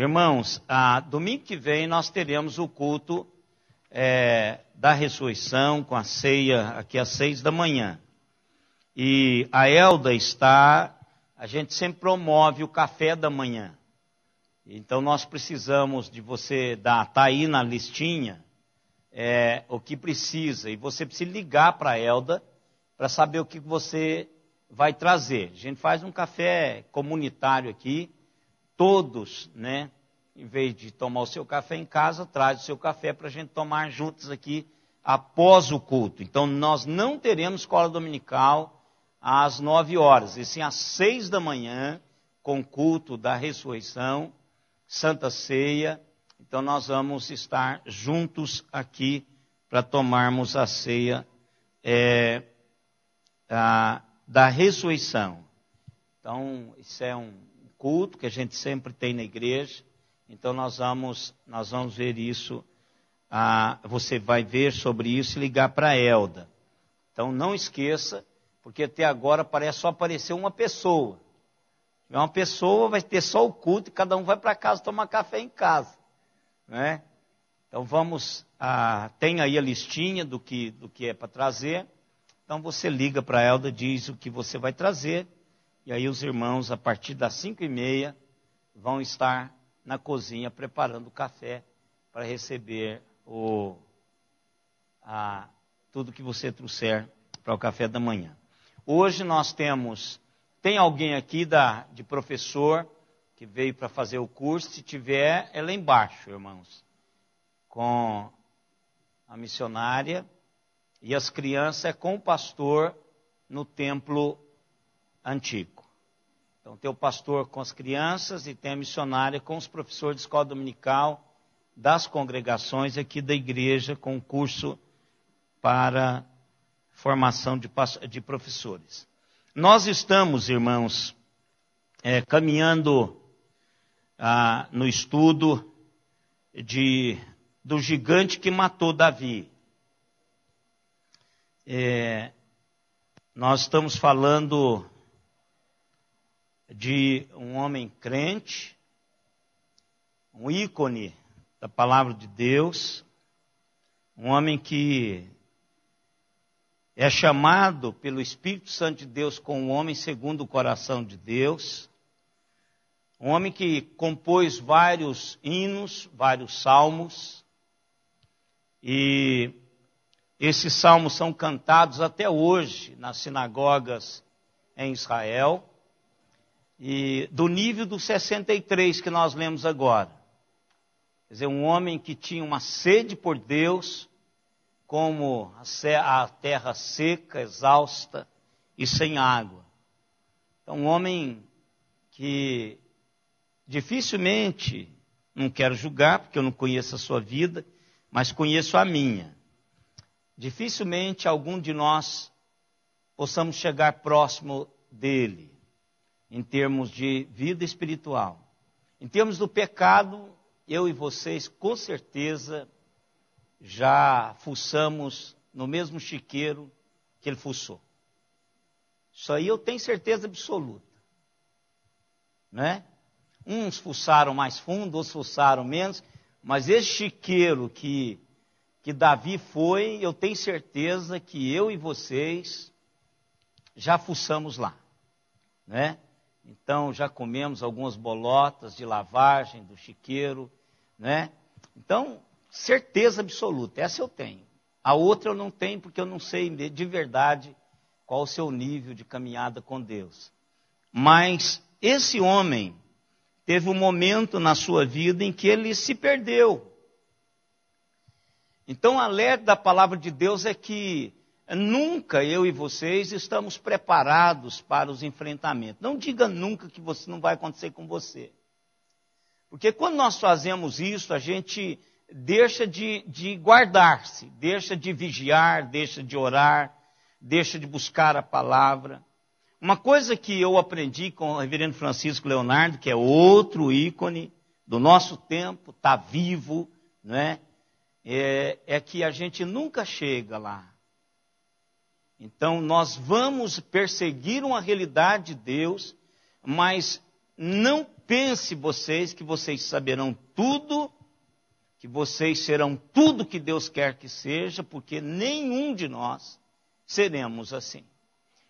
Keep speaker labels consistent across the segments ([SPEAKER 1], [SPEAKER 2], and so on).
[SPEAKER 1] Irmãos, domingo que vem nós teremos o culto da ressurreição com a ceia aqui às 6 da manhã. E a Elda a gente sempre promove o café da manhã. Então nós precisamos de você tá aí na listinha, o que precisa. E você precisa ligar para a Elda para saber o que você vai trazer. A gente faz um café comunitário aqui. Todos, né, em vez de tomar o seu café em casa, traz o seu café para a gente tomar juntos aqui após o culto. Então, nós não teremos escola dominical às 9 horas, e sim às 6 da manhã, com culto da ressurreição, Santa Ceia. Então, nós vamos estar juntos aqui para tomarmos a ceia da ressurreição. Então, isso é um culto que a gente sempre tem na igreja, então nós vamos ver isso, você vai ver sobre isso e ligar para a Elda. Então não esqueça, porque até agora só apareceu uma pessoa. Uma pessoa vai ter só o culto e cada um vai para casa tomar café em casa, né? Então tem aí a listinha do que é para trazer, então você liga para a Elda, diz o que você vai trazer. E aí os irmãos, a partir das 5h30, vão estar na cozinha preparando o café para receber tudo que você trouxer para o café da manhã. Hoje nós tem alguém aqui de professor que veio para fazer o curso. Se tiver, é lá embaixo, irmãos, com a missionária, e as crianças com o pastor no templo antigo. Então tem o pastor com as crianças e tem a missionária com os professores de escola dominical das congregações aqui da igreja, com o curso para formação de professores. Nós estamos, irmãos, caminhando no estudo do gigante que matou Davi. Nós estamos falando de um homem crente, um ícone da palavra de Deus, um homem que é chamado pelo Espírito Santo de Deus como um homem segundo o coração de Deus, um homem que compôs vários hinos, vários salmos, e esses salmos são cantados até hoje nas sinagogas em Israel, e do nível do 63 que nós lemos agora. Quer dizer, um homem que tinha uma sede por Deus, como a terra seca, exausta e sem água. Então, um homem que dificilmente, não quero julgar, porque eu não conheço a sua vida, mas conheço a minha. Dificilmente algum de nós possamos chegar próximo dele, em termos de vida espiritual. Em termos do pecado, eu e vocês, com certeza, já fuçamos no mesmo chiqueiro que ele fuçou. Isso aí eu tenho certeza absoluta, né? Uns fuçaram mais fundo, outros fuçaram menos, mas esse chiqueiro que Davi foi, eu tenho certeza que eu e vocês já fuçamos lá, né? Então, já comemos algumas bolotas de lavagem do chiqueiro, né? Então, certeza absoluta, essa eu tenho. A outra eu não tenho, porque eu não sei de verdade qual o seu nível de caminhada com Deus. Mas esse homem teve um momento na sua vida em que ele se perdeu. Então, o alerta da palavra de Deus é que nunca eu e vocês estamos preparados para os enfrentamentos. Não diga nunca que não vai acontecer com você. Porque quando nós fazemos isso, a gente deixa de guardar-se, deixa de vigiar, deixa de orar, deixa de buscar a palavra. Uma coisa que eu aprendi com o reverendo Francisco Leonardo, que é outro ícone do nosso tempo, está vivo, não é? É que a gente nunca chega lá. Então, nós vamos perseguir uma realidade de Deus, mas não pense vocês que vocês saberão tudo, que vocês serão tudo que Deus quer que seja, porque nenhum de nós seremos assim.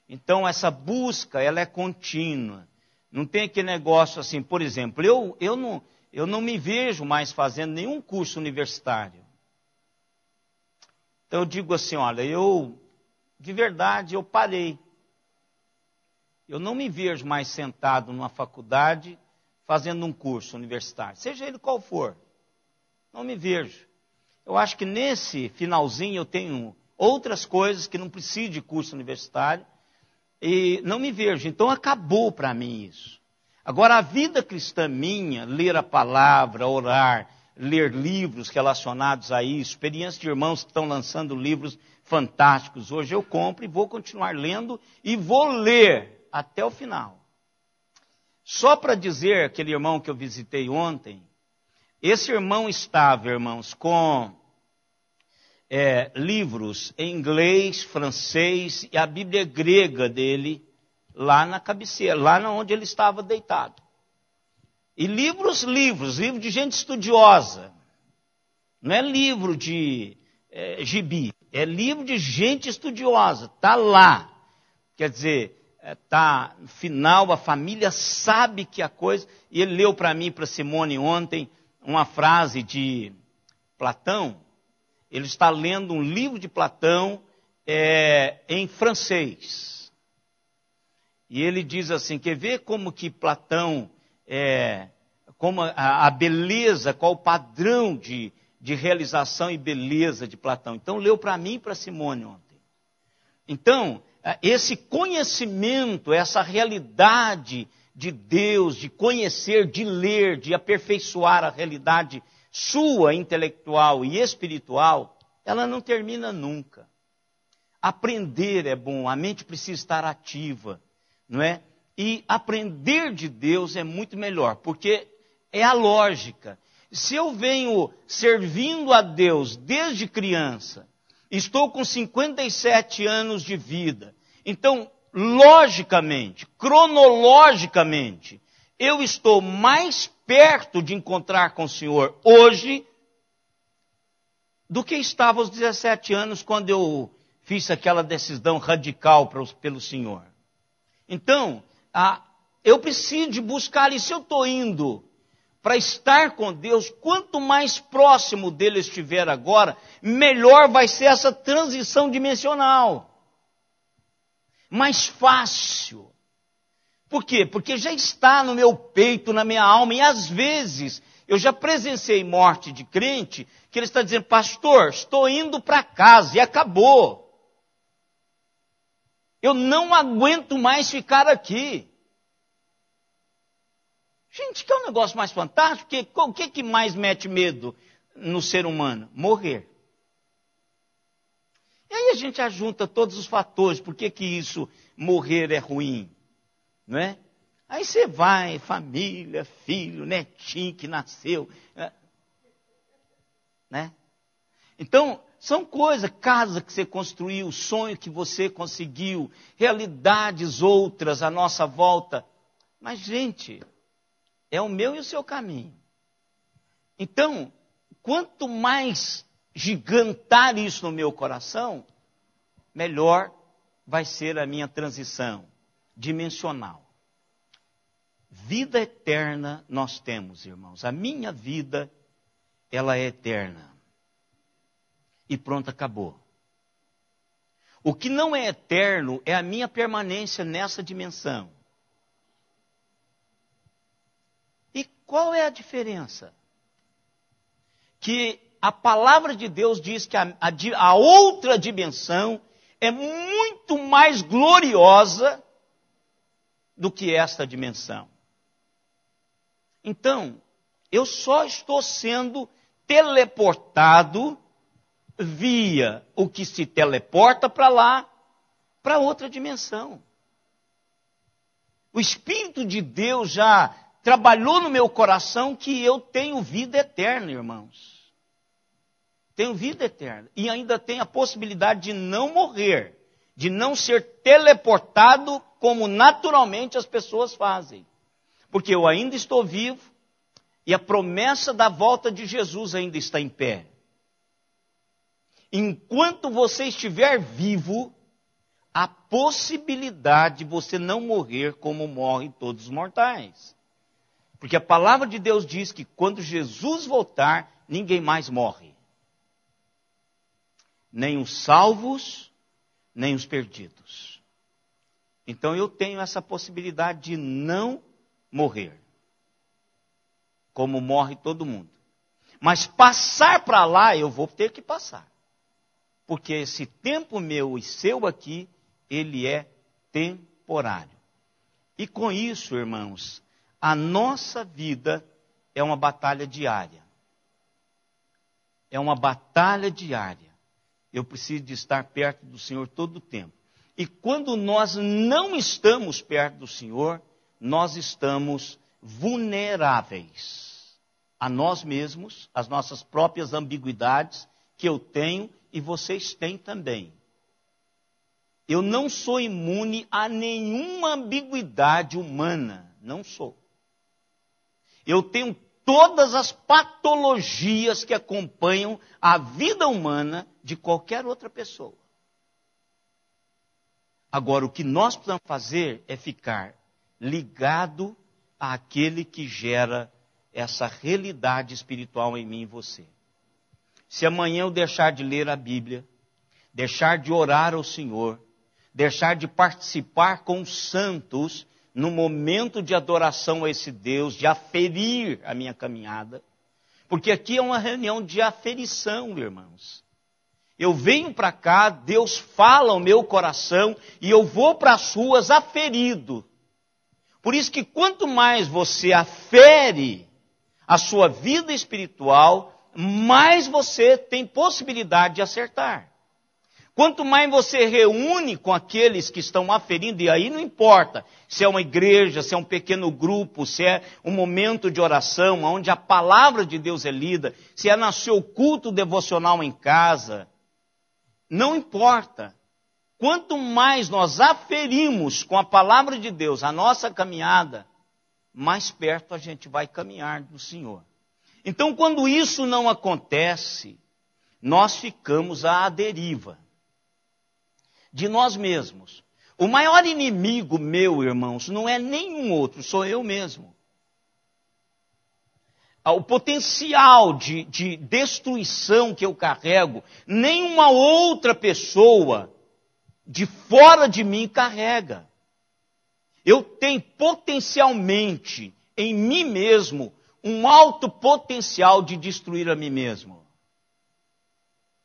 [SPEAKER 1] Então, essa busca, ela é contínua. Não tem aquele negócio assim, por exemplo, eu não me vejo mais fazendo nenhum curso universitário. Então, eu digo assim, olha, de verdade, eu parei. Eu não me vejo mais sentado numa faculdade fazendo um curso universitário, seja ele qual for. Não me vejo. Eu acho que nesse finalzinho eu tenho outras coisas que não precisam de curso universitário e não me vejo. Então acabou para mim isso. Agora a vida cristã minha, ler a palavra, orar, ler livros relacionados a isso, experiência de irmãos que estão lançando livros fantásticos. Hoje eu compro e vou continuar lendo e vou ler até o final. Só para dizer, aquele irmão que eu visitei ontem, esse irmão estava, irmãos, com livros em inglês, francês e a Bíblia grega dele lá na cabeceira, lá onde ele estava deitado. E livros de gente estudiosa. Não é livro de gibi, é livro de gente estudiosa. Está lá. Quer dizer, está no final, a família sabe que a coisa... E ele leu para mim e para Simone ontem uma frase de Platão. Ele está lendo um livro de Platão em francês. E ele diz assim, quer ver como que Platão, como a beleza, qual o padrão de realização e beleza de Platão. Então, leu para mim e para Simone ontem. Então, esse conhecimento, essa realidade de Deus, de conhecer, de ler, de aperfeiçoar a realidade sua, intelectual e espiritual, ela não termina nunca. Aprender é bom, a mente precisa estar ativa, não é? E aprender de Deus é muito melhor, porque é a lógica. Se eu venho servindo a Deus desde criança, estou com 57 anos de vida, então, logicamente, cronologicamente, eu estou mais perto de encontrar com o Senhor hoje do que estava aos 17 anos quando eu fiz aquela decisão radical pelo Senhor. Então, eu preciso de buscar, e se eu estou indo para estar com Deus, quanto mais próximo dele estiver agora, melhor vai ser essa transição dimensional. Mais fácil. Por quê? Porque já está no meu peito, na minha alma, e às vezes eu já presenciei morte de crente, que ele está dizendo, pastor, estou indo para casa, e acabou. Eu não aguento mais ficar aqui. Gente, que é um negócio mais fantástico, porque o que mais mete medo no ser humano? Morrer. E aí a gente ajunta todos os fatores, por que isso, morrer é ruim? Não é? Aí você vai, família, filho, netinho que nasceu. Né? Então, são coisas, casa que você construiu, sonho que você conseguiu, realidades outras à nossa volta. Mas, gente, é o meu e o seu caminho. Então, quanto mais gigantar isso no meu coração, melhor vai ser a minha transição dimensional. Vida eterna nós temos, irmãos. A minha vida, ela é eterna. E pronto, acabou. O que não é eterno é a minha permanência nessa dimensão. E qual é a diferença? Que a palavra de Deus diz que a outra dimensão é muito mais gloriosa do que esta dimensão. Então, eu só estou sendo teleportado via o que se teleporta para lá, para outra dimensão. O Espírito de Deus já trabalhou no meu coração que eu tenho vida eterna, irmãos. Tenho vida eterna. E ainda tenho a possibilidade de não morrer, de não ser teleportado como naturalmente as pessoas fazem. Porque eu ainda estou vivo e a promessa da volta de Jesus ainda está em pé. Enquanto você estiver vivo, há possibilidade de você não morrer como morrem todos os mortais. Porque a palavra de Deus diz que quando Jesus voltar, ninguém mais morre. Nem os salvos, nem os perdidos. Então eu tenho essa possibilidade de não morrer, como morre todo mundo. Mas passar para lá, eu vou ter que passar. Porque esse tempo meu e seu aqui, ele é temporário. E com isso, irmãos, a nossa vida é uma batalha diária. É uma batalha diária. Eu preciso de estar perto do Senhor todo o tempo. E quando nós não estamos perto do Senhor, nós estamos vulneráveis a nós mesmos, às nossas próprias ambiguidades que eu tenho e vocês têm também. Eu não sou imune a nenhuma ambiguidade humana, não sou. Eu tenho todas as patologias que acompanham a vida humana de qualquer outra pessoa. Agora, o que nós precisamos fazer é ficar ligado àquele que gera essa realidade espiritual em mim e você. Se amanhã eu deixar de ler a Bíblia, deixar de orar ao Senhor, deixar de participar com os santos no momento de adoração a esse Deus, de aferir a minha caminhada, porque aqui é uma reunião de aferição, irmãos. Eu venho para cá, Deus fala ao meu coração e eu vou para as ruas aferido. Por isso que quanto mais você afere a sua vida espiritual, mais você tem possibilidade de acertar. Quanto mais você reúne com aqueles que estão aferindo, e aí não importa se é uma igreja, se é um pequeno grupo, se é um momento de oração, onde a palavra de Deus é lida, se é no seu culto devocional em casa, não importa. Quanto mais nós aferimos com a palavra de Deus a nossa caminhada, mais perto a gente vai caminhar do Senhor. Então, quando isso não acontece, nós ficamos à deriva de nós mesmos. O maior inimigo meu, irmãos, não é nenhum outro, sou eu mesmo. O potencial de destruição que eu carrego, nenhuma outra pessoa de fora de mim carrega. Eu tenho potencialmente em mim mesmo um alto potencial de destruir a mim mesmo.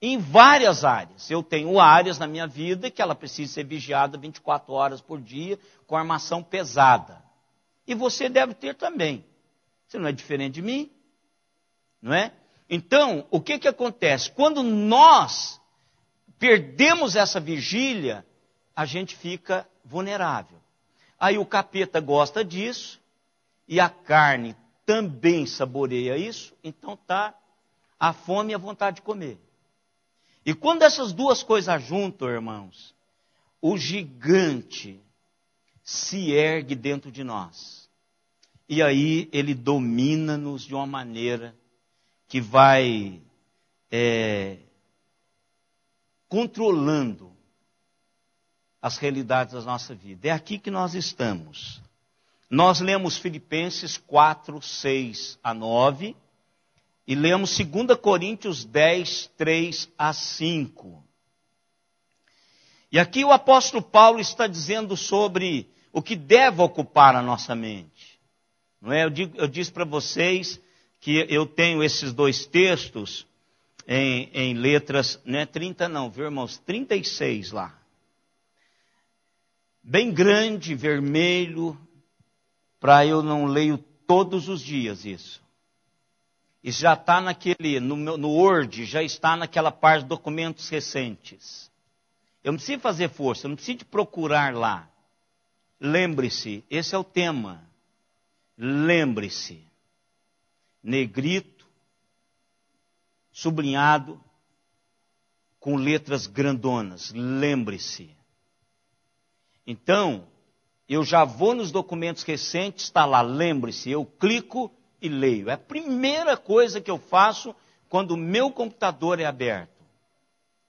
[SPEAKER 1] Em várias áreas. Eu tenho áreas na minha vida que ela precisa ser vigiada 24 horas por dia com armação pesada. E você deve ter também. Você não é diferente de mim, não é? Então, o que acontece? Quando nós perdemos essa vigília, a gente fica vulnerável. Aí o capeta gosta disso, e a carne também saboreia isso, então está a fome e a vontade de comer. E quando essas duas coisas juntam, irmãos, o gigante se ergue dentro de nós. E aí ele domina-nos de uma maneira que vai controlando as realidades da nossa vida. É aqui que nós estamos. Nós lemos Filipenses 4, 6 a 9 e lemos 2 Coríntios 10, 3 a 5. E aqui o apóstolo Paulo está dizendo sobre o que deve ocupar a nossa mente. Não é? Eu disse para vocês que eu tenho esses dois textos em letras, não é 30 não, viu, irmãos? 36 lá. Bem grande, vermelho, para eu não leio todos os dias isso. Isso já está no Word, já está naquela parte de documentos recentes. Eu não preciso fazer força, eu não preciso procurar lá. Lembre-se, esse é o tema. Lembre-se. Negrito, sublinhado, com letras grandonas. Lembre-se. Então, Eu já vou nos documentos recentes, está lá, lembre-se, eu clico e leio. É a primeira coisa que eu faço quando o meu computador é aberto.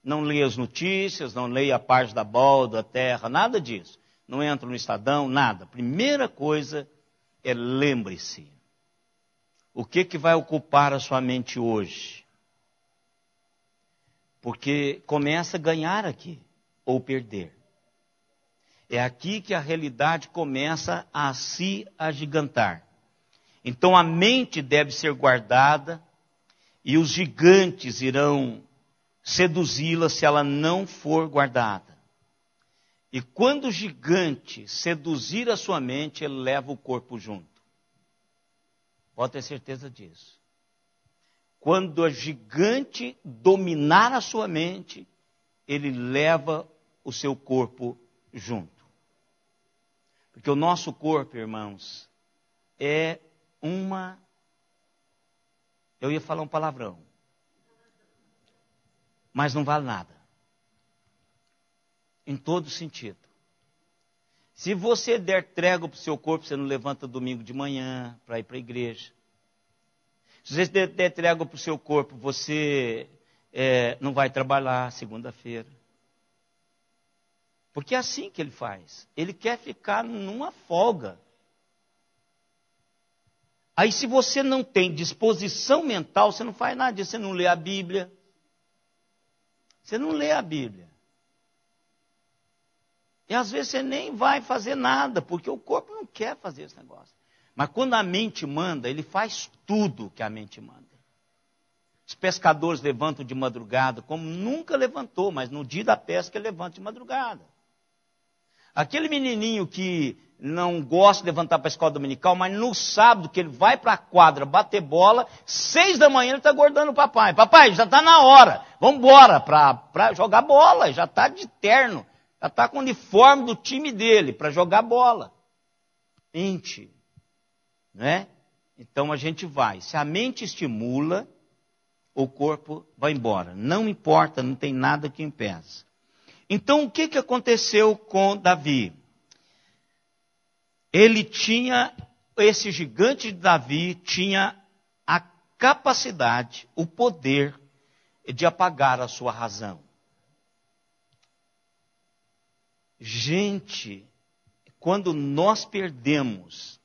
[SPEAKER 1] Não leio as notícias, não leio a parte da bola, da terra, nada disso. Não entro no Estadão, nada. A primeira coisa é lembre-se. O que vai ocupar a sua mente hoje? Porque começa a ganhar aqui, ou perder. É aqui que a realidade começa a se agigantar. Então a mente deve ser guardada e os gigantes irão seduzi-la se ela não for guardada. E quando o gigante seduzir a sua mente, ele leva o corpo junto. Pode ter certeza disso. Quando o gigante dominar a sua mente, ele leva o seu corpo junto. Porque o nosso corpo, irmãos, é uma... Eu ia falar um palavrão. Mas não vale nada. Em todo sentido. Se você der trégua para o seu corpo, você não levanta domingo de manhã para ir para a igreja. Se você der trégua para o seu corpo, você não vai trabalhar segunda-feira. Porque é assim que ele faz. Ele quer ficar numa folga. Aí se você não tem disposição mental, você não faz nada disso. Você não lê a Bíblia. Você não lê a Bíblia. E às vezes você nem vai fazer nada, porque o corpo não quer fazer esse negócio. Mas quando a mente manda, ele faz tudo que a mente manda. Os pescadores levantam de madrugada, como nunca levantou, mas no dia da pesca ele levanta de madrugada. Aquele menininho que não gosta de levantar para a escola dominical, mas no sábado que ele vai para a quadra bater bola, 6 da manhã ele está acordando o papai. Papai, já está na hora, vamos embora para jogar bola, já está de terno, já está com o uniforme do time dele para jogar bola. Mente, né? Então a gente vai, se a mente estimula, o corpo vai embora. Não importa, não tem nada que impeça. Então, o que aconteceu com Davi? Esse gigante de Davi tinha a capacidade, o poder de apagar a sua razão. Gente, quando nós perdemos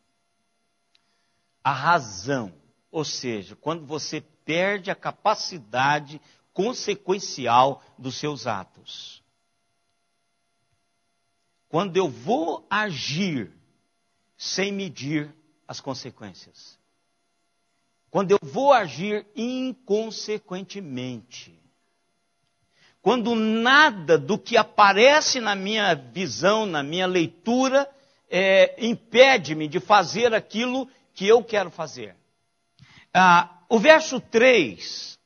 [SPEAKER 1] a razão, ou seja, quando você perde a capacidade consequencial dos seus atos. Quando eu vou agir sem medir as consequências. Quando eu vou agir inconsequentemente. Quando nada do que aparece na minha visão, na minha leitura, impede-me de fazer aquilo que eu quero fazer. O verso 3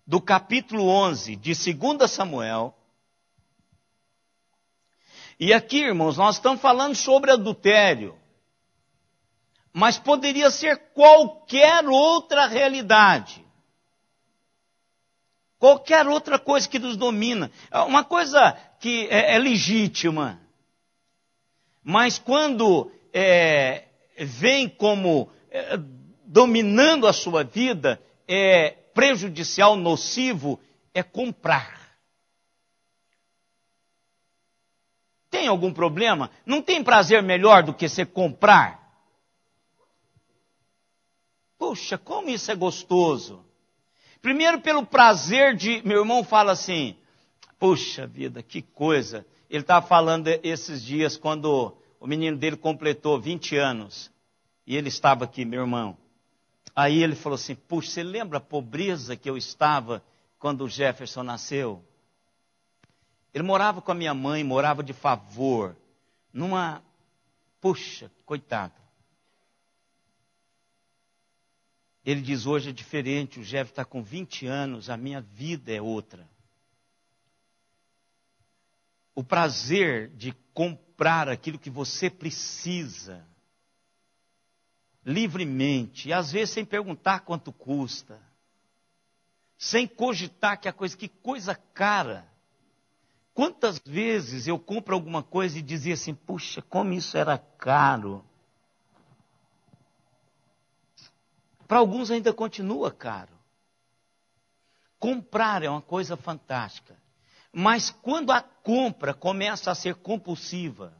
[SPEAKER 1] do capítulo 11 de 2 Samuel. E aqui, irmãos, nós estamos falando sobre adultério. Mas poderia ser qualquer outra realidade. Qualquer outra coisa que nos domina. Uma coisa que é legítima. Mas quando vem como dominando a sua vida, é prejudicial, nocivo, é comprar. Tem algum problema? Não tem prazer melhor do que você comprar? Puxa, como isso é gostoso. Primeiro pelo prazer de... Meu irmão fala assim, puxa vida, que coisa. Ele estava falando esses dias quando o menino dele completou 20 anos. E ele estava aqui, meu irmão. Aí ele falou assim, puxa, você lembra a pobreza que eu estava quando o Jefferson nasceu? Ele morava com a minha mãe, morava de favor. Puxa, coitado. Ele diz, hoje é diferente, o Jeff está com 20 anos, a minha vida é outra. O prazer de comprar aquilo que você precisa, livremente, e às vezes sem perguntar quanto custa, sem cogitar que coisa cara. Quantas vezes eu compro alguma coisa e dizia assim, puxa, como isso era caro. Para alguns ainda continua caro. Comprar é uma coisa fantástica. Mas quando a compra começa a ser compulsiva,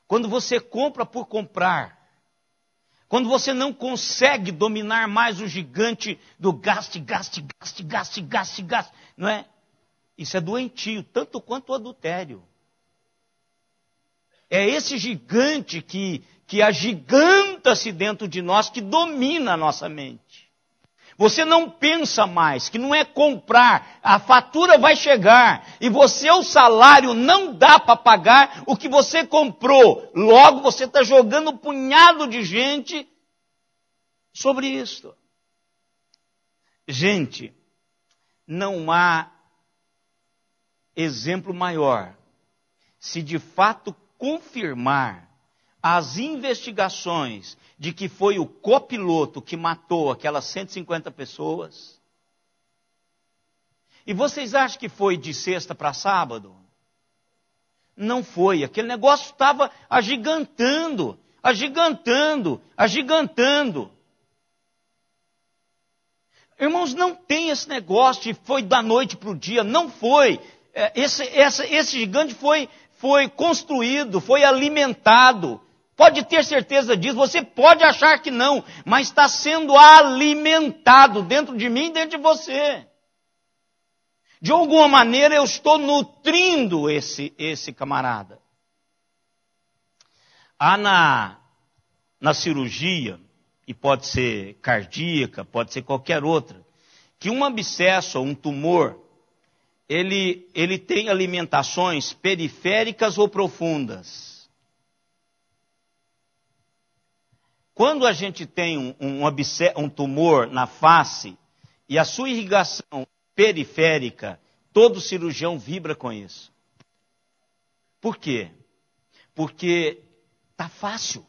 [SPEAKER 1] quando você compra por comprar, quando você não consegue dominar mais o gigante do gaste, não é? Isso é doentio, tanto quanto o adultério. É esse gigante que agiganta-se dentro de nós, que domina a nossa mente. Você não pensa mais, que não é comprar, a fatura vai chegar, e o salário não dá para pagar o que você comprou. Logo, você está jogando um punhado de gente sobre isso. Gente, não há exemplo maior. Se de fato confirmar as investigações de que foi o copiloto que matou aquelas 150 pessoas. E vocês acham que foi de sexta para sábado? Não foi. Aquele negócio estava agigantando. Irmãos, não tem esse negócio de foi da noite para o dia. Não foi. Esse gigante foi construído, foi alimentado. Pode ter certeza disso, você pode achar que não, mas está sendo alimentado dentro de mim e dentro de você. De alguma maneira eu estou nutrindo esse camarada. Há na cirurgia, e pode ser cardíaca, pode ser qualquer outra, que um abscesso ou um tumor, ele tem alimentações periféricas ou profundas. Quando a gente tem um tumor na face e a sua irrigação periférica, todo cirurgião vibra com isso. Por quê? Porque está fácil.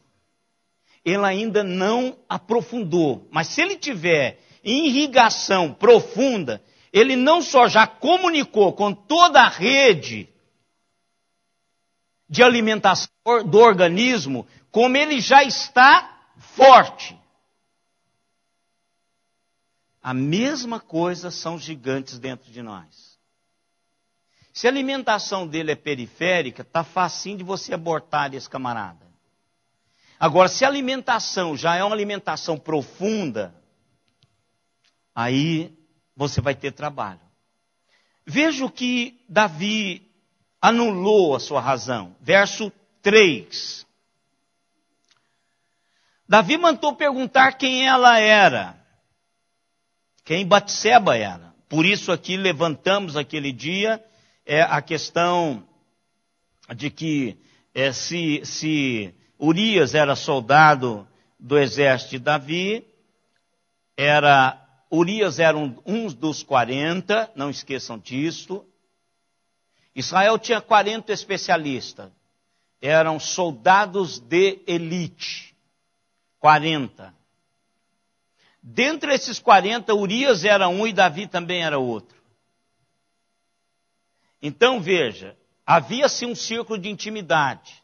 [SPEAKER 1] Ele ainda não aprofundou. Mas se ele tiver irrigação profunda, ele não só já comunicou com toda a rede de alimentação do organismo, como ele já está forte. A mesma coisa são os gigantes dentro de nós. Se a alimentação dele é periférica, está facinho de você abortar esse camarada. Agora, se a alimentação já é uma alimentação profunda, aí você vai ter trabalho. Veja que Davi anulou a sua razão. Verso 3. Davi mandou perguntar quem ela era. Quem Batseba era. Por isso aqui levantamos aquele dia a questão de que se Urias era soldado do exército de Davi, Urias era um dos 40, não esqueçam disso. Israel tinha 40 especialistas, eram soldados de elite, 40. Dentre esses 40, Urias era um e Davi também era outro. Então veja, havia-se um círculo de intimidade.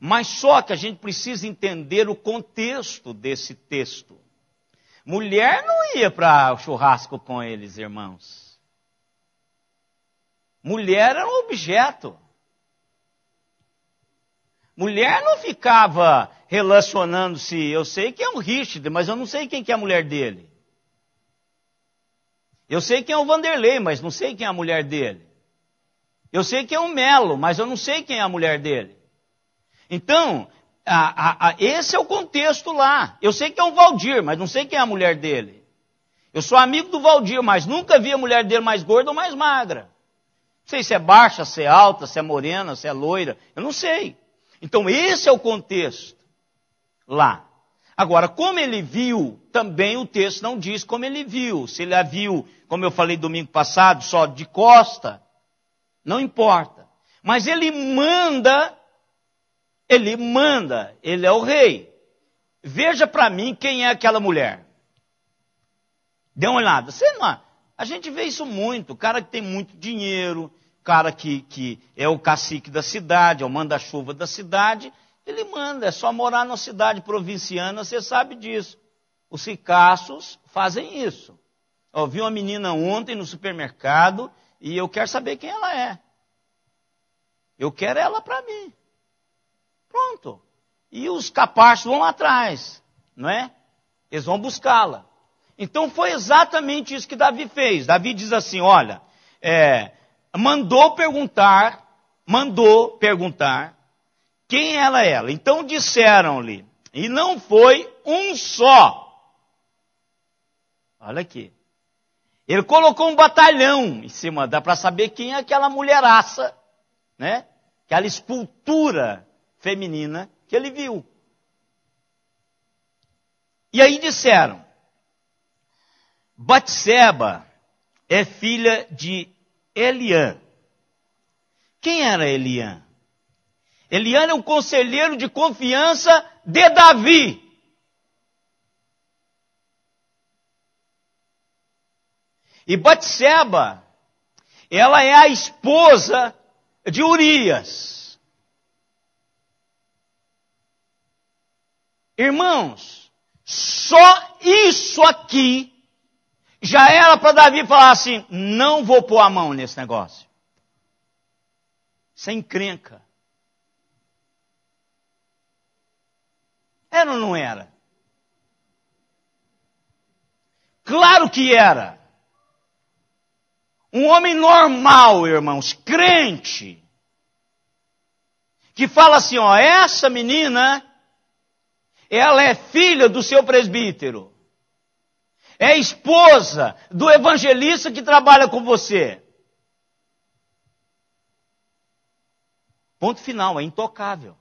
[SPEAKER 1] Mas só que a gente precisa entender o contexto desse texto. Mulher não ia para o churrasco com eles, irmãos. Mulher era um objeto. Mulher não ficava relacionando-se. Eu sei que é um Richard, mas eu não sei quem que é a mulher dele. Eu sei quem é o Vanderlei, mas não sei quem é a mulher dele. Eu sei quem é o Melo, mas eu não sei quem é a mulher dele. Então, esse é o contexto lá. Eu sei que é o Valdir, mas não sei quem é a mulher dele. Eu sou amigo do Valdir, mas nunca vi a mulher dele mais gorda ou mais magra. Não sei se é baixa, se é alta, se é morena, se é loira. Eu não sei. Então, esse é o contexto lá. Agora, como ele viu, também o texto não diz como ele viu. Se ele a viu, como eu falei domingo passado, só de costa, não importa. Mas ele manda, ele é o rei. Veja para mim quem é aquela mulher. Dê uma olhada. A gente vê isso muito, o cara que tem muito dinheiro, o cara que é o cacique da cidade, é o manda-chuva da cidade, ele manda, é só morar numa cidade provinciana, você sabe disso. Os ricaços fazem isso. Eu vi uma menina ontem no supermercado e eu quero saber quem ela é. Eu quero ela para mim. Pronto. E os capachos vão atrás, não é? Eles vão buscá-la. Então foi exatamente isso que Davi fez. Davi diz assim, olha, mandou perguntar quem ela era. Então disseram-lhe, e não foi um só. Olha aqui. Ele colocou um batalhão em cima, dá para saber quem é aquela mulheraça, né? Aquela escultura feminina que ele viu. E aí disseram, Batseba é filha de Eliã. Quem era Eliã? Eliã era o conselheiro de confiança de Davi. E Batseba, ela é a esposa de Urias. Irmãos, só isso aqui já era para Davi falar assim, não vou pôr a mão nesse negócio. Sem encrenca. Era ou não era? Claro que era. Um homem normal, irmãos, crente, que fala assim, ó, essa menina, ela é filha do seu presbítero. É esposa do evangelista que trabalha com você. Ponto final, é intocável.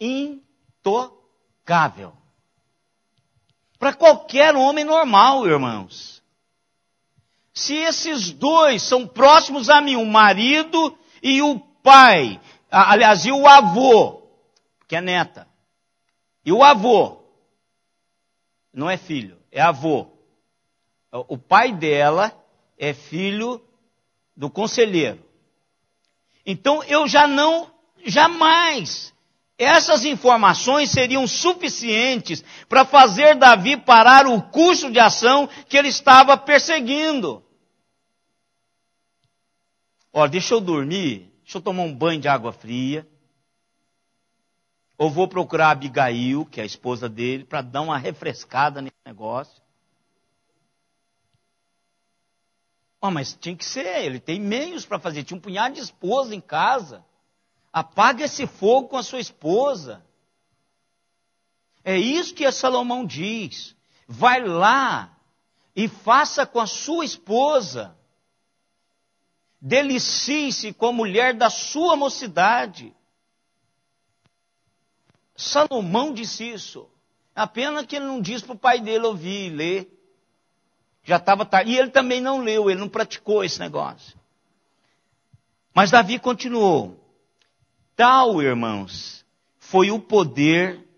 [SPEAKER 1] Intocável. Para qualquer homem normal, irmãos. Se esses dois são próximos a mim, o marido e o pai, aliás, e o avô, que é neta, e o avô, não é filho, é avô. O pai dela é filho do conselheiro. Então eu jamais, essas informações seriam suficientes para fazer Davi parar o curso de ação que ele estava perseguindo. Ó, deixa eu dormir, deixa eu tomar um banho de água fria. Ou vou procurar a Abigail, que é a esposa dele, para dar uma refrescada nesse negócio. Oh, mas tinha que ser, ele tem meios para fazer, tinha um punhado de esposa em casa. Apaga esse fogo com a sua esposa. É isso que Salomão diz. Vai lá e faça com a sua esposa. Delicie-se com a mulher da sua mocidade. Salomão disse isso. A pena que ele não disse para o pai dele ouvir e ler. Já estava tarde. E ele também não leu, ele não praticou esse negócio. Mas Davi continuou. Tal, irmãos, foi o poder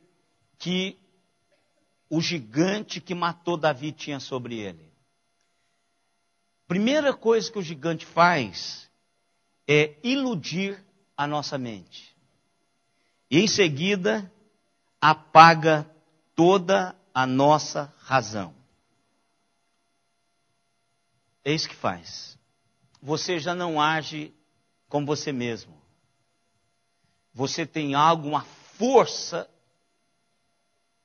[SPEAKER 1] que o gigante que matou Davi tinha sobre ele. Primeira coisa que o gigante faz é iludir a nossa mente. E em seguida, apaga toda a nossa razão. É isso que faz. Você já não age como você mesmo. Você tem algo, uma força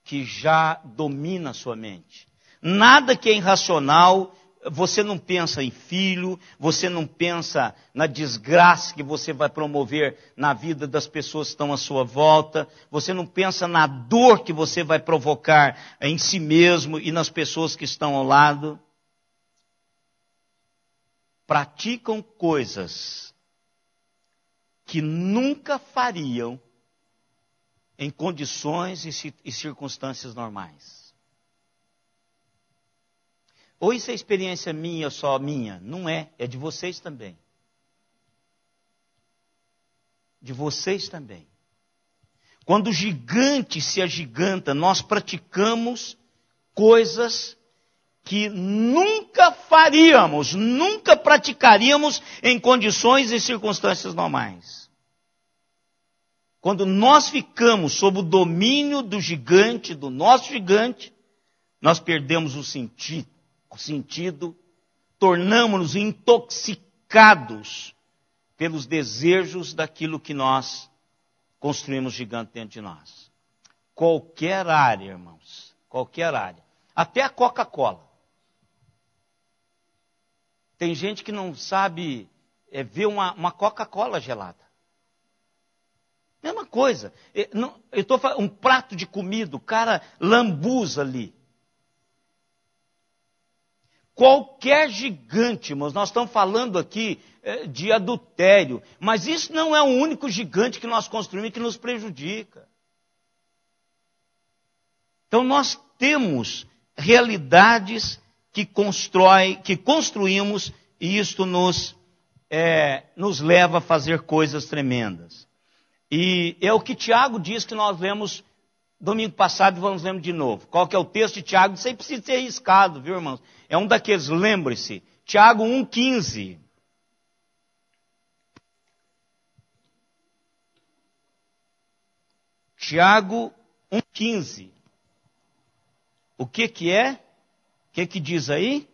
[SPEAKER 1] que já domina a sua mente. Nada que é irracional, você não pensa em filho, você não pensa na desgraça que você vai promover na vida das pessoas que estão à sua volta, você não pensa na dor que você vai provocar em si mesmo e nas pessoas que estão ao lado. Praticam coisas que nunca fariam em condições e circunstâncias normais. Ou isso é experiência minha, só minha? Não é, é de vocês também. De vocês também. Quando o gigante se agiganta, nós praticamos coisas que nunca faríamos, nunca praticaríamos em condições e circunstâncias normais. Quando nós ficamos sob o domínio do gigante, do nosso gigante, nós perdemos o sentido, tornamos-nos intoxicados pelos desejos daquilo que nós construímos gigante dentro de nós. Qualquer área, irmãos, qualquer área. Até a Coca-Cola. Tem gente que não sabe ver uma Coca-Cola gelada. Mesma coisa. Eu estou falando, um prato de comida, o cara lambuza ali. Qualquer gigante, irmãos, nós estamos falando aqui de adultério, mas isso não é o único gigante que nós construímos que nos prejudica. Então nós temos realidades que construímos e isto nos leva a fazer coisas tremendas. E é o que Tiago diz que nós lemos domingo passado e vamos ler de novo. Qual que é o texto de Tiago? Isso aí precisa ser arriscado, viu, irmãos? É um daqueles, lembre-se, Tiago 1,15. Tiago 1,15. O que é? O que diz aí?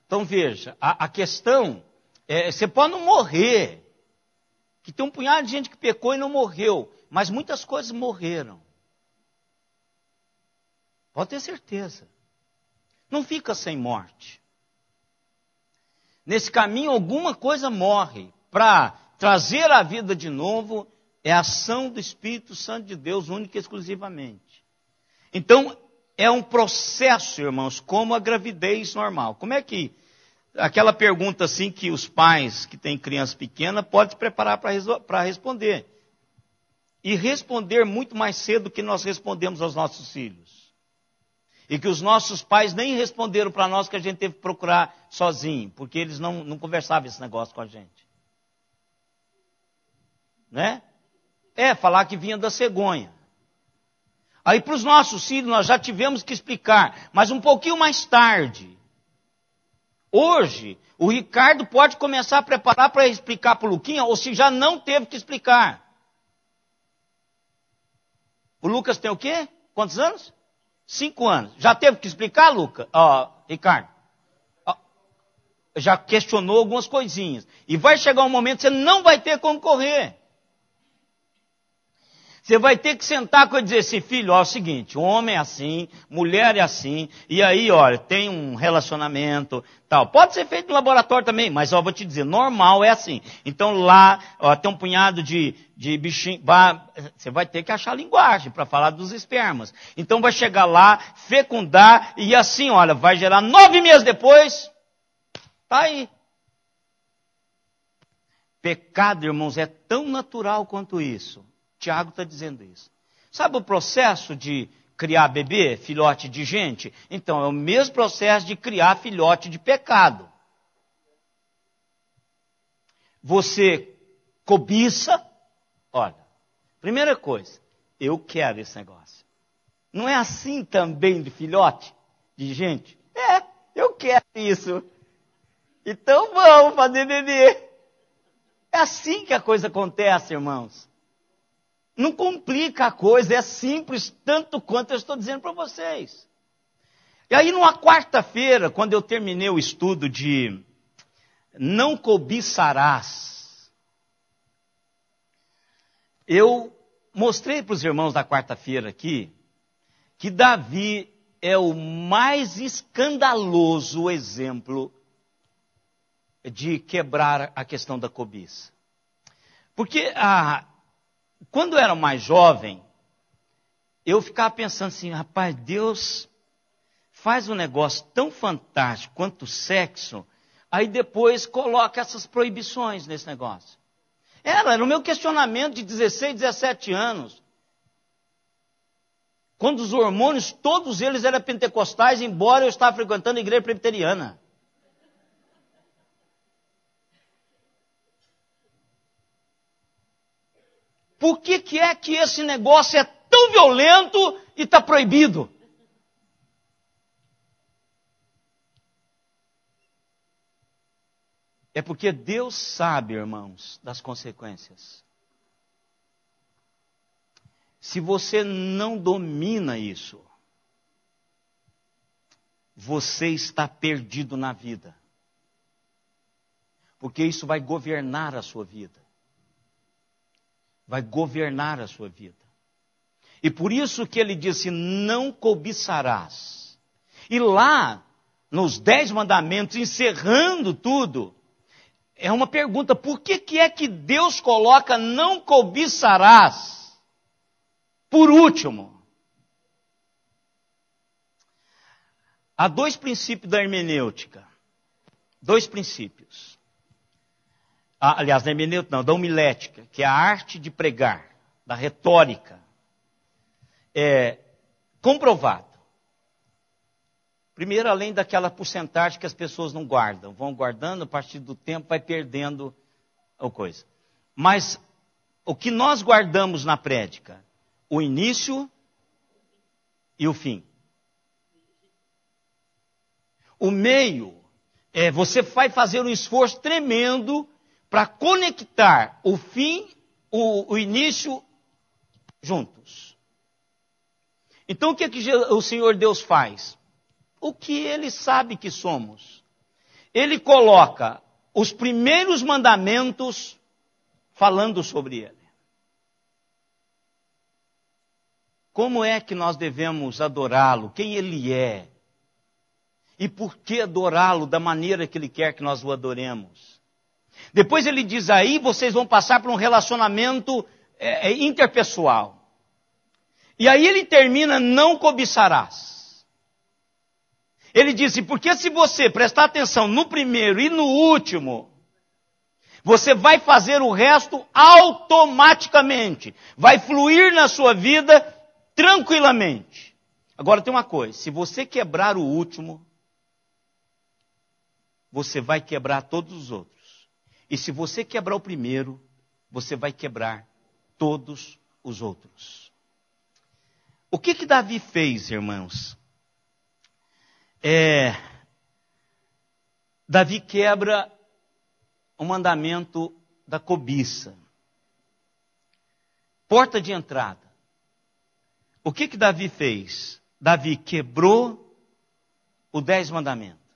[SPEAKER 1] Então veja, a questão você pode não morrer, que tem um punhado de gente que pecou e não morreu, mas muitas coisas morreram. Pode ter certeza. Não fica sem morte. Nesse caminho alguma coisa morre. Para trazer a vida de novo é a ação do Espírito Santo de Deus, única e exclusivamente. Então, é um processo, irmãos, como a gravidez normal. Como é que, aquela pergunta assim que os pais que têm criança pequena podem se preparar para responder. E responder muito mais cedo do que nós respondemos aos nossos filhos. E que os nossos pais nem responderam para nós, que a gente teve que procurar sozinho, porque eles não conversavam esse negócio com a gente. Né? Falar que vinha da cegonha. Aí para os nossos filhos nós já tivemos que explicar, mas um pouquinho mais tarde. Hoje, o Ricardo pode começar a preparar para explicar para o Luquinha, ou se já não teve que explicar. O Lucas tem o quê? Quantos anos? 5 anos. Já teve que explicar, Ricardo? Já questionou algumas coisinhas. E vai chegar um momento que você não vai ter como correr. Você vai ter que sentar com ele e dizer assim, filho, é o seguinte, homem é assim, mulher é assim, e aí, olha, tem um relacionamento, tal. Pode ser feito no laboratório também, mas vou te dizer, normal é assim. Então lá, tem um punhado de bichinho, você vai ter que achar linguagem para falar dos espermas. Então vai chegar lá, fecundar, e assim, olha, vai gerar 9 meses depois, tá aí. Pecado, irmãos, é tão natural quanto isso. Tiago está dizendo isso. Sabe o processo de criar bebê, filhote de gente? Então, é o mesmo processo de criar filhote de pecado. Você cobiça, olha, primeira coisa, eu quero esse negócio. Não é assim também de filhote de gente? Eu quero isso. Então vamos fazer bebê. É assim que a coisa acontece, irmãos. Não complica a coisa, é simples tanto quanto eu estou dizendo para vocês. E aí, numa quarta-feira, quando eu terminei o estudo de não cobiçarás, eu mostrei para os irmãos da quarta-feira aqui que Davi é o mais escandaloso exemplo de quebrar a questão da cobiça. Porque quando eu era mais jovem, eu ficava pensando assim, rapaz, Deus faz um negócio tão fantástico quanto o sexo, aí depois coloca essas proibições nesse negócio. Era o meu questionamento de 16, 17 anos. Quando os hormônios, todos eles eram pentecostais, embora eu estava frequentando a igreja presbiteriana. Por que é que esse negócio é tão violento e está proibido? É porque Deus sabe, irmãos, das consequências. Se você não domina isso, você está perdido na vida. Porque isso vai governar a sua vida. Vai governar a sua vida. E por isso que ele disse, não cobiçarás. E lá, nos 10 mandamentos, encerrando tudo, é uma pergunta, por que é que Deus coloca não cobiçarás por último? Há 2 princípios da hermenêutica. 2 princípios. Aliás, da hermenêutica não, da homilética, que é a arte de pregar, da retórica. É comprovado. Primeiro, além daquela porcentagem que as pessoas não guardam. Vão guardando, a partir do tempo vai perdendo a coisa. Mas o que nós guardamos na prédica? O início e o fim. O meio, você vai fazer um esforço tremendo para conectar o fim, o início juntos. Então o que o Senhor Deus faz? O que Ele sabe que somos. Ele coloca os primeiros mandamentos falando sobre Ele. Como é que nós devemos adorá-lo? Quem Ele é? E por que adorá-lo da maneira que Ele quer que nós o adoremos? Depois Ele diz aí, vocês vão passar por um relacionamento interpessoal. E aí Ele termina, não cobiçarás. Ele disse, porque se você prestar atenção no primeiro e no último, você vai fazer o resto automaticamente. Vai fluir na sua vida tranquilamente. Agora tem uma coisa, se você quebrar o último, você vai quebrar todos os outros. E se você quebrar o primeiro, você vai quebrar todos os outros. O que Davi fez, irmãos? Davi quebra o mandamento da cobiça. Porta de entrada. O que Davi fez? Davi quebrou os 10 mandamentos.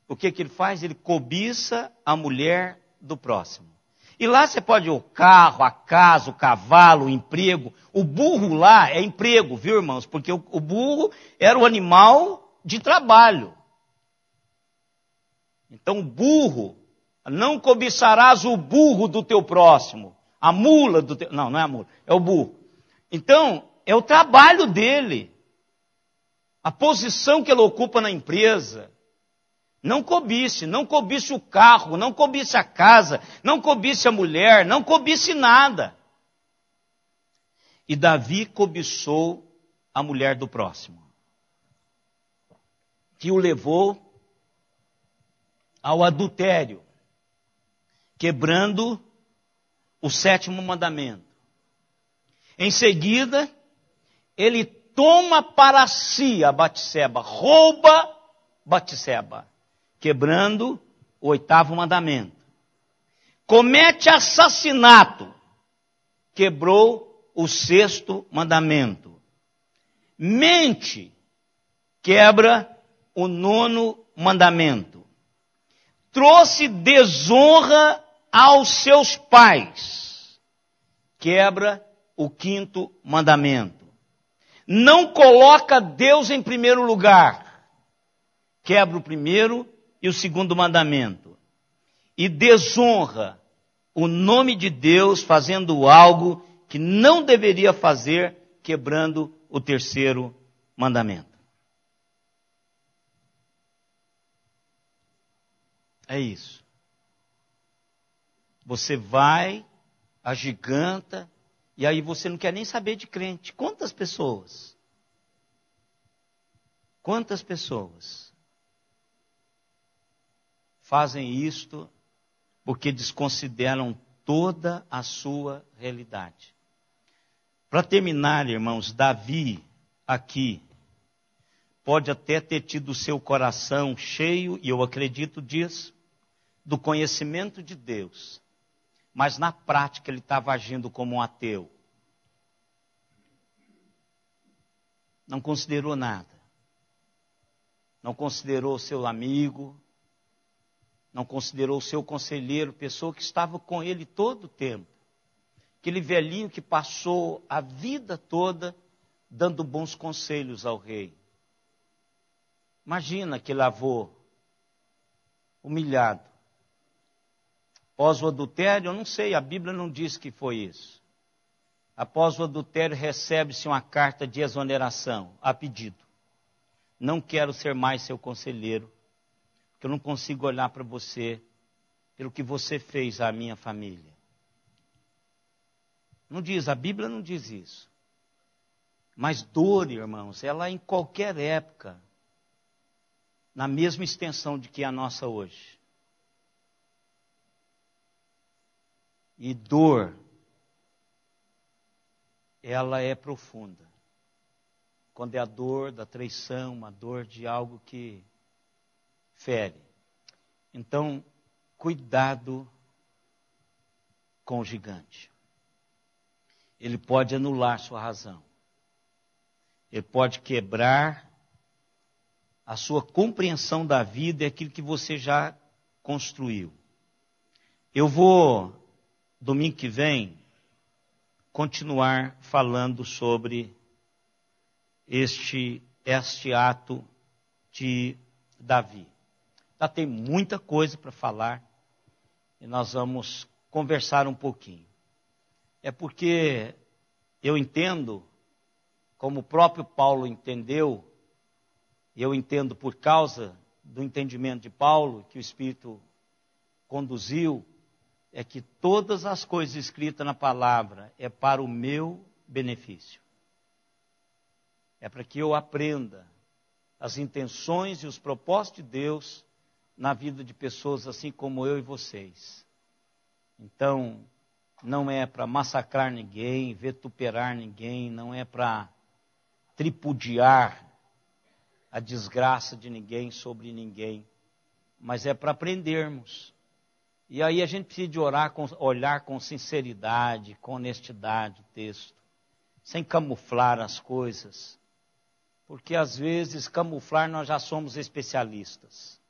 [SPEAKER 1] O que ele faz? Ele cobiça a mulher do próximo. E lá você pode o carro, a casa, o cavalo, o emprego. O burro lá é emprego, viu, irmãos? Porque o burro era o animal de trabalho. Então, o burro, não cobiçarás o burro do teu próximo. A mula do teu... Não é a mula, é o burro. Então, é o trabalho dele. A posição que ele ocupa na empresa. Não cobice o carro, não cobice a casa, não cobice a mulher, não cobice nada. E Davi cobiçou a mulher do próximo, que o levou ao adultério, quebrando o 7º mandamento. Em seguida, ele toma para si a Batseba, rouba Batseba, quebrando o 8º mandamento. Comete assassinato, quebrou o 6º mandamento. Mente, quebra o 9º mandamento. Trouxe desonra aos seus pais, quebra o 5º mandamento. Não coloca Deus em primeiro lugar, quebra o 1º e o 2º mandamento. E desonra o nome de Deus fazendo algo que não deveria fazer, quebrando o 3º mandamento. É isso. Você vai, agiganta E aí você não quer nem saber de crente. Quantas pessoas? Quantas pessoas fazem isto porque desconsideram toda a sua realidade? Para terminar, irmãos, Davi aqui pode até ter tido o seu coração cheio, e eu acredito disso, do conhecimento de Deus. Mas na prática ele estava agindo como um ateu. Não considerou nada. Não considerou o seu amigo. Não considerou o seu conselheiro, pessoa que estava com ele todo o tempo. Aquele velhinho que passou a vida toda dando bons conselhos ao rei. Imagina aquele avô humilhado. Após o adultério, eu não sei, a Bíblia não diz que foi isso. Após o adultério, recebe-se uma carta de exoneração, a pedido. Não quero ser mais seu conselheiro, porque eu não consigo olhar para você pelo que você fez à minha família. Não diz, a Bíblia não diz isso. Mas dor, irmãos, ela em qualquer época, na mesma extensão de que a nossa hoje. E dor, ela é profunda. Quando é a dor da traição, uma dor de algo que fere. Então, cuidado com o gigante. Ele pode anular sua razão. Ele pode quebrar a sua compreensão da vida e aquilo que você já construiu. Eu vou, domingo que vem, continuar falando sobre este ato de Davi. Já tem muita coisa para falar e nós vamos conversar um pouquinho. É porque eu entendo, como o próprio Paulo entendeu, eu entendo por causa do entendimento de Paulo, que o Espírito conduziu, é que todas as coisas escritas na palavra é para o meu benefício. É para que eu aprenda as intenções e os propósitos de Deus na vida de pessoas assim como eu e vocês. Então, não é para massacrar ninguém, vituperar ninguém, não é para tripudiar a desgraça de ninguém sobre ninguém, mas é para aprendermos. E aí a gente precisa de olhar com sinceridade, com honestidade o texto, sem camuflar as coisas, porque às vezes camuflar nós já somos especialistas.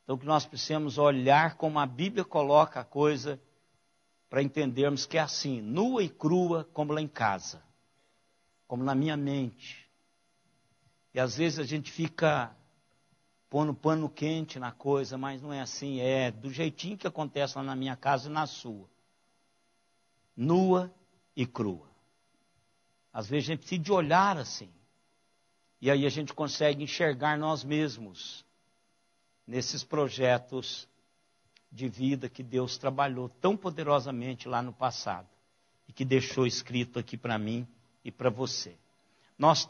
[SPEAKER 1] Então o que nós precisamos olhar como a Bíblia coloca a coisa, para entendermos que é assim, nua e crua, como lá em casa, como na minha mente. E às vezes a gente fica pondo pano quente na coisa, mas não é assim, é do jeitinho que acontece lá na minha casa e na sua. Nua e crua. Às vezes a gente precisa de olhar assim. E aí a gente consegue enxergar nós mesmos nesses projetos de vida que Deus trabalhou tão poderosamente lá no passado. E que deixou escrito aqui para mim e para você. Nós